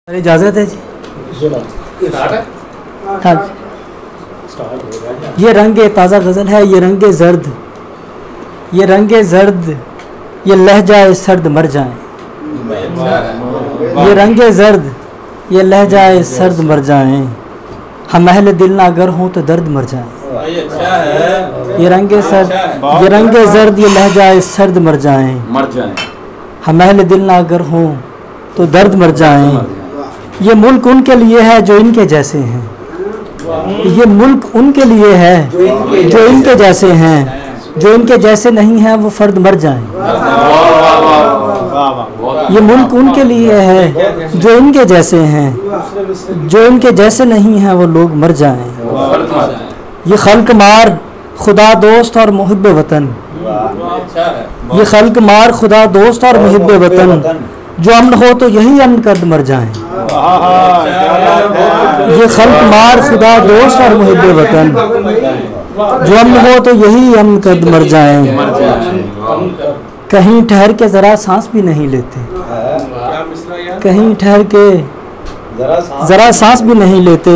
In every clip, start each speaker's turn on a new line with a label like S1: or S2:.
S1: इजाज़त है जी। हाँ, ये रंगे ताज़ा गज़ल है, ये रंगे ज़र्द, ये रंगे ज़र्द, ये लहजाए सर्द मर जाए। ये रंगे ज़र्द, ये लहजाए सर्द मर जाए, हम अहले दिल ना अगर हों तो दर्द मर जाए। ये रंगे सर्द, ये रंगे ज़र्द, ये लहजाए सर्द मर जाए, हम अहले दिल ना अगर हों तो दर्द मर जाए। ये मुल्क उनके लिए है जो इनके जैसे हैं, ये मुल्क उनके लिए है जो इनके जैसे हैं, जो इनके जैसे नहीं हैं वो फर्द मर जाएं। ये मुल्क उनके लिए है जो इनके जैसे हैं, जो इनके जैसे नहीं हैं वो लोग मर जाएं। ये खल्क मार खुदा दोस्त और मुहिब्बे वतन, ये खल्क मार खुदा दोस्त और मुहिब्बे वतन, जो अमन हो तो यही अमन कर मर जाएं। ये खल्क मार खुदा दोस्त और मुहिब्बे वतन, जो अमन हो तो यही अमन कर मर जाएं। कहीं ठहर के ज़रा सांस भी नहीं लेते, कहीं ठहर के ज़रा सांस भी नहीं लेते,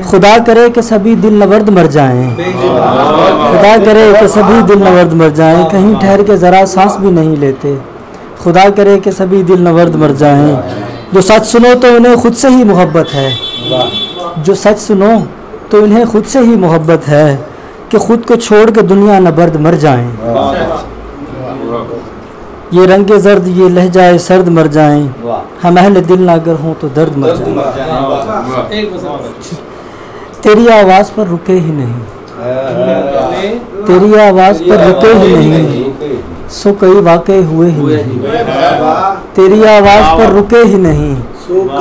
S1: खुदा करे कि सभी दिल नवर्द मर जाएं। खुदा करे कि सभी दिल नवर्द मर जाएं, कहीं ठहर के ज़रा सांस भी नहीं लेते, खुदा करे कि सभी दिल नवर्द मर जाएं। जो सच सुनो तो इन्हें खुद से ही मोहब्बत है, जो सच सुनो तो इन्हें खुद से ही मोहब्बत है, कि खुद को छोड़ के दुनिया नबर्द मर जाएं। ये रंगे ज़र्द, ये लहजाए सर्द मर जाएं, हम अहले दिल ना अगर हों तो दर्द मर जाएं। तेरी आवाज़ पर रुके ही नहीं, तेरी आवाज़ पर रुके ही नहीं, सो कई वाक़े हुए ही नहीं। तेरी आवाज़ पर रुके ही नहीं,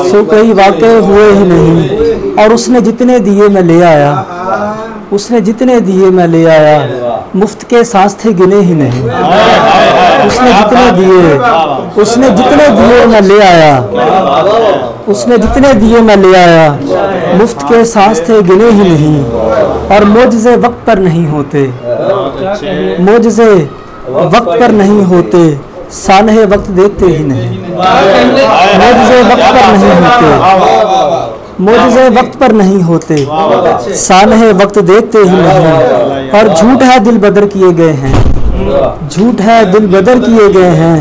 S1: सो कई वाक़े हुए ही नहीं। और उसने जितने दिए मैं ले आया, उसने जितने दिए मैं ले आया, मुफ्त के सांस थे गिने ही नहीं। उसने जितने दिए, उसने जितने दिए मैं ले आया, उसने जितने दिए मैं ले आया, मुफ्त के सांस थे गिने ही नहीं। और मोजज़े वक्त पर नहीं होते, मोजज़े वक्त पर नहीं होते, सानहे वक्त देखते ही नहीं। मोजज़े वक्त पर नहीं होते, मोजज़े वक्त पर नहीं होते, सानहे वक्त देखते ही नहीं। और झूठ है दिल बदर किए गए हैं, झूठ है दिल बदर किए गए हैं,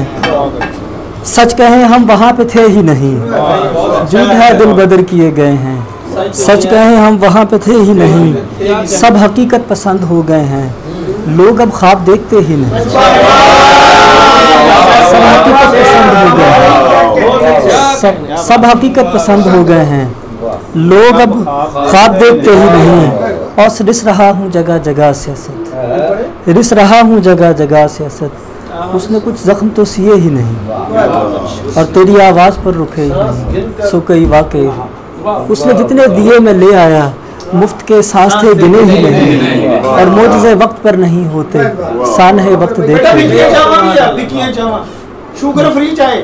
S1: सच कहें हम वहाँ पे थे ही नहीं। झूठ है दिल बदर किए गए हैं, सच कहें हम वहाँ पे थे ही नहीं। सब हकीकत पसंद हो गए हैं, लोग अब ख्वाब देखते ही नहीं। सब हकीकत पसंद हो गए हैं, सब हकीकत पसंद हो गए हैं, लोग अब ख्वाब देखते ही नहीं। और रिस रहा हूँ जगह जगह सियासत, रिस रहा हूँ जगह जगह सियासत, उसने कुछ जख्म तो सिए ही नहीं। और तेरी आवाज़ पर रुके ही नहीं, सो कई वाक़े, उसने जितने दिए मैं ले आया, मुफ्त के सांस थे गिने ही नहीं। और मोजज़े वक्त पर नहीं होते, सानहे वक्त देखते।
S2: शुगर फ्री चाहे।